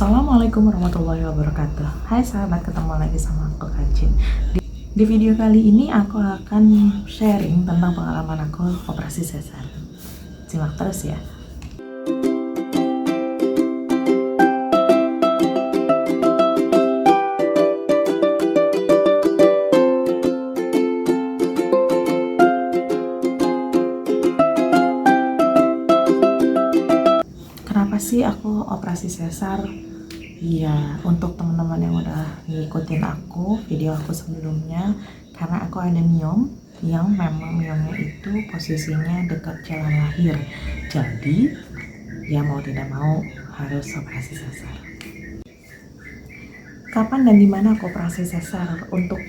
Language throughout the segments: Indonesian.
Assalamualaikum warahmatullahi wabarakatuh. Hai sahabat, ketemu lagi sama aku Kacin. Di video kali ini aku akan sharing tentang pengalaman aku operasi sesar. Simak terus ya. Kenapa sih aku operasi sesar? Iya, untuk teman-teman yang udah ngikutin aku, video aku sebelumnya, karena aku ada miom, yang memang miomnya itu posisinya dekat jalan lahir. Jadi, ya mau tidak mau harus operasi sesar. Kapan dan dimana aku operasi sesar? Untuk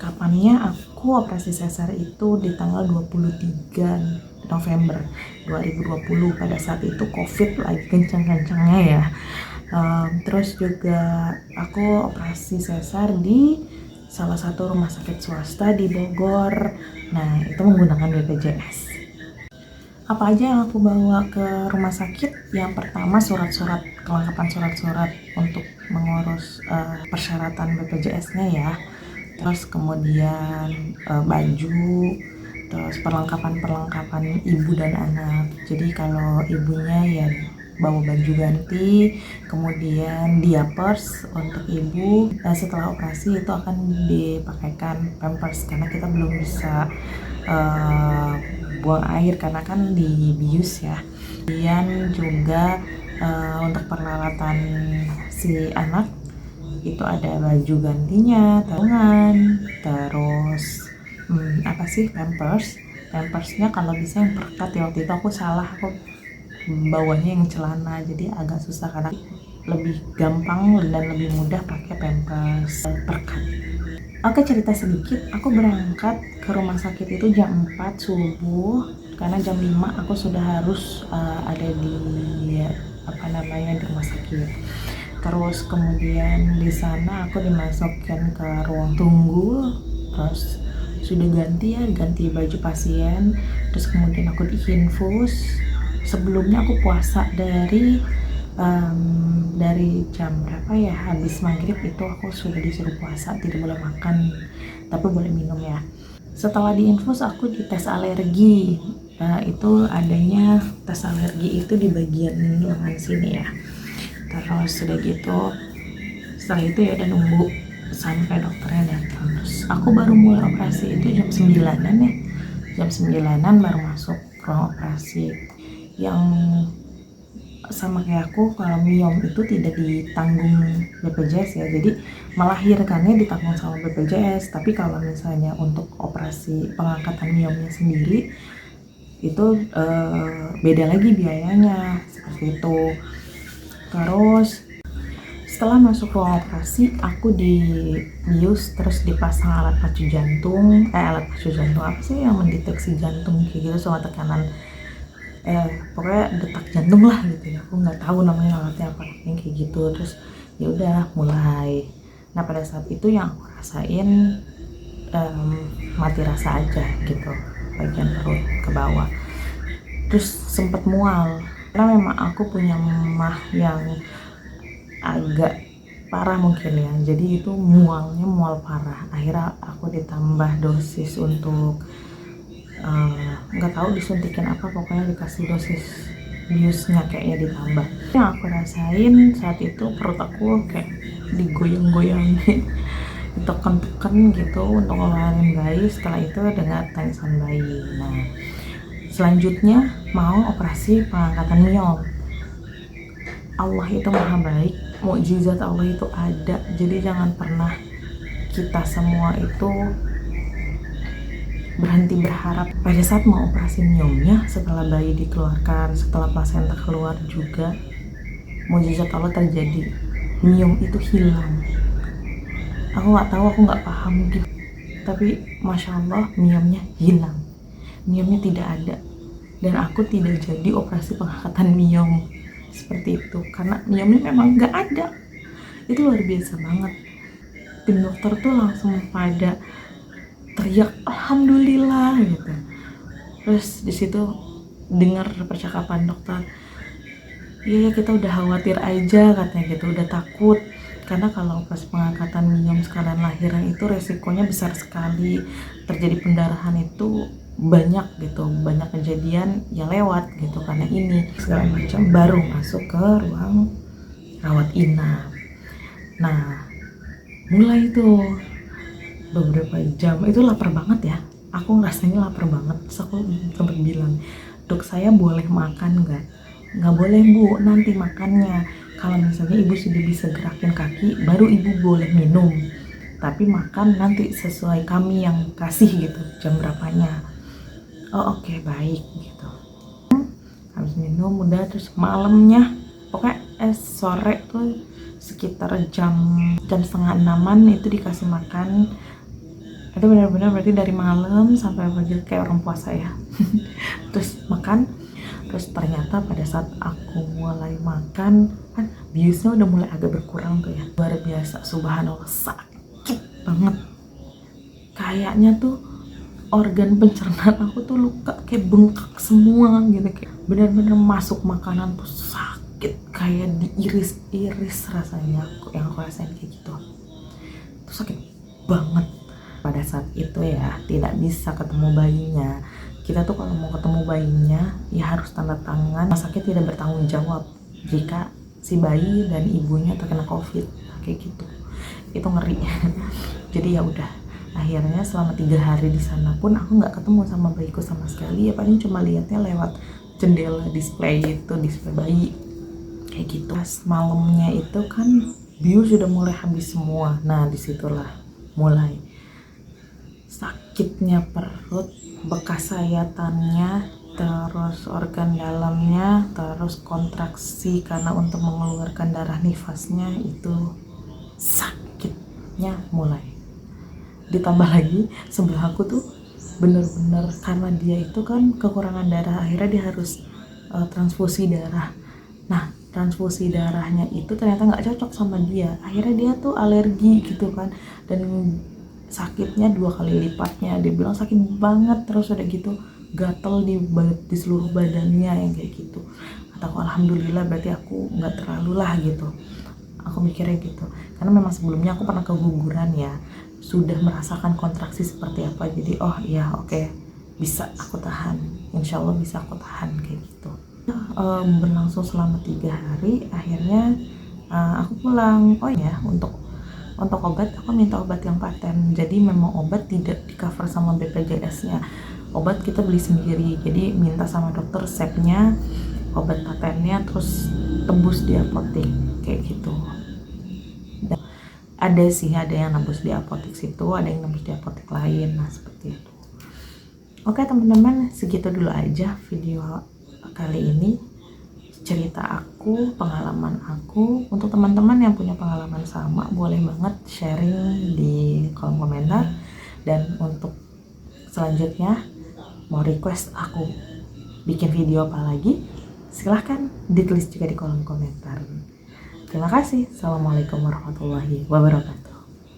kapannya aku operasi sesar itu di tanggal 23 November 2020. Pada saat itu COVID lagi kencang-kencangnya ya. Terus juga aku operasi sesar di salah satu rumah sakit swasta di Bogor. Nah, itu menggunakan BPJS. Apa aja yang aku bawa ke rumah sakit? Yang pertama surat-surat, kelengkapan surat-surat untuk mengurus persyaratan BPJS-nya ya. Terus kemudian baju, terus perlengkapan ibu dan anak. Jadi kalau ibunya ya bawa baju ganti, kemudian diapers untuk ibu. Setelah operasi itu akan dipakaikan pampers karena kita belum bisa buang air karena kan dibius ya. Kemudian juga untuk peralatan si anak itu ada baju gantinya, tangan, terus pampersnya kalau bisa yang perkat ya. Waktu itu aku salah, aku bawahnya yang celana, jadi agak susah karena lebih gampang dan lebih mudah pakai pampers perkat. Oke, cerita sedikit, aku berangkat ke rumah sakit itu jam 4 subuh karena jam 5 aku sudah harus ada di di rumah sakit. Terus kemudian di sana aku dimasukkan ke ruang tunggu, terus sudah ganti baju pasien, terus kemudian aku diinfus. Sebelumnya aku puasa dari jam berapa ya, habis maghrib itu aku sudah disuruh puasa, tidak boleh makan tapi boleh minum ya. Setelah diinfus aku dites alergi. Itu adanya tes alergi itu di bagian lengan sini ya. Terus sudah gitu, setelah itu ya udah nunggu sampai dokternya datang. Terus aku baru mulai operasi itu jam 9-an ya. Jam 9-an baru masuk ruang operasi. Yang sama kayak aku, kalau miom itu tidak ditanggung BPJS ya, jadi melahirkannya ditanggung sama BPJS. Tapi kalau misalnya untuk operasi pengangkatan miomnya sendiri itu beda lagi biayanya, seperti itu. Terus setelah masuk ruang operasi, aku dibius, terus dipasang alat pacu jantung apa sih yang mendeteksi jantung kayak gitu sama tekanan, pokoknya detak jantung lah gitu ya, aku nggak tahu namanya alatnya apa, yang kayak gitu. Terus ya udah mulai. Nah pada saat itu yang aku rasain mati rasa aja gitu, bagian perut ke bawah. Terus sempet mual karena memang aku punya mah yang agak parah mungkin ya, jadi itu mual parah. Akhirnya aku ditambah dosis untuk nggak tahu disuntikin apa, pokoknya dikasih dosis biusnya kayaknya ditambah. Yang aku rasain saat itu perut aku kayak digoyang-goyangin, ditekan-tekan gitu untuk ngeluarin bayi. Setelah itu dengar tangisan bayi. Nah selanjutnya mau operasi pengangkatan miom. Allah itu maha baik, mukjizat Allah itu ada. Jadi jangan pernah kita semua itu berhenti berharap. Pada saat mau operasi miomnya, setelah bayi dikeluarkan, setelah plasenta keluar juga, mukjizat Allah terjadi. Miom itu hilang. Aku nggak tahu, aku nggak paham gitu, tapi masya Allah miomnya hilang, miomnya tidak ada, dan aku tidak jadi operasi pengangkatan miom seperti itu karena miomnya memang nggak ada. Itu luar biasa banget. Tim dokter tuh langsung pada teriak alhamdulillah gitu. Terus di situ dengar percakapan dokter, iya ya kita udah khawatir aja katanya gitu, udah takut. Karena kalau pas pengangkatan minum sekalian lahiran itu resikonya besar sekali, terjadi pendarahan itu banyak gitu, banyak kejadian yang lewat gitu karena ini segala macam. Baru masuk ke ruang rawat inap. Nah mulai tuh beberapa jam itu lapar banget ya, aku ngerasanya lapar banget. Terus aku sempat bilang, dok saya boleh makan nggak boleh bu, nanti makannya kalau misalnya ibu sudah bisa gerakin kaki baru ibu boleh minum, tapi makan nanti sesuai kami yang kasih gitu jam berapanya. Oh oke, baik gitu. Habis minum udah, terus malamnya pokoknya sore tuh sekitar jam setengah enaman itu dikasih makan. Itu benar-benar berarti dari malam sampai pagi kayak orang puasa ya. Terus makan, terus ternyata pada saat aku mulai makan kan biusnya udah mulai agak berkurang tuh ya. Luar biasa, subhanallah, sakit banget. Kayaknya tuh organ pencernaan aku tuh luka, kayak bengkak semua gitu, kayak benar-benar masuk makanan tuh sakit, kayak diiris-iris rasanya. Yang aku rasain kayak gitu tuh sakit banget. Pada saat itu ya tidak bisa ketemu bayinya. Kita tuh kalau mau ketemu bayinya ya harus tanda tangan, rumah sakit tidak bertanggung jawab jika si bayi dan ibunya terkena COVID kayak gitu. Itu ngeri. Jadi ya udah, akhirnya selama 3 hari di sana pun aku nggak ketemu sama bayiku sama sekali, ya paling cuma lihatnya lewat jendela display itu, display bayi kayak gitu. Pas malamnya itu kan bius sudah mulai habis semua. Nah disitulah mulai sakitnya perut, bekas sayatannya, terus organ dalamnya, terus kontraksi karena untuk mengeluarkan darah nifasnya itu sakitnya mulai. Ditambah lagi sebelah aku tuh bener-bener karena dia itu kan kekurangan darah, akhirnya dia harus transfusi darah. Nah transfusi darahnya itu ternyata nggak cocok sama dia, akhirnya dia tuh alergi gitu kan, dan sakitnya 2 kali lipatnya. Dia bilang sakit banget, terus udah gitu gatel di seluruh badannya yang kayak gitu. Kataku alhamdulillah berarti aku nggak terlalu lah gitu, aku mikirnya gitu. Karena memang sebelumnya aku pernah keguguran ya, sudah merasakan kontraksi seperti apa, jadi oh iya oke, bisa aku tahan, insya Allah bisa aku tahan kayak gitu. Berlangsung selama 3 hari, akhirnya aku pulang. Oh ya, untuk obat aku minta obat yang paten, jadi memang obat tidak di cover sama BPJS-nya, obat kita beli sendiri. Jadi minta sama dokter resepnya, obat patennya, terus tembus di apotek kayak gitu. Dan ada sih, ada yang nembus di apotek situ, ada yang nembus di apotek lain. Nah seperti itu. Oke teman-teman, segitu dulu aja video kali ini, cerita aku, pengalaman aku. Untuk teman-teman yang punya pengalaman sama boleh banget sharing di kolom komentar. Dan untuk selanjutnya mau request aku bikin video apa lagi, silahkan ditulis juga di kolom komentar. Terima kasih. Assalamualaikum warahmatullahi wabarakatuh.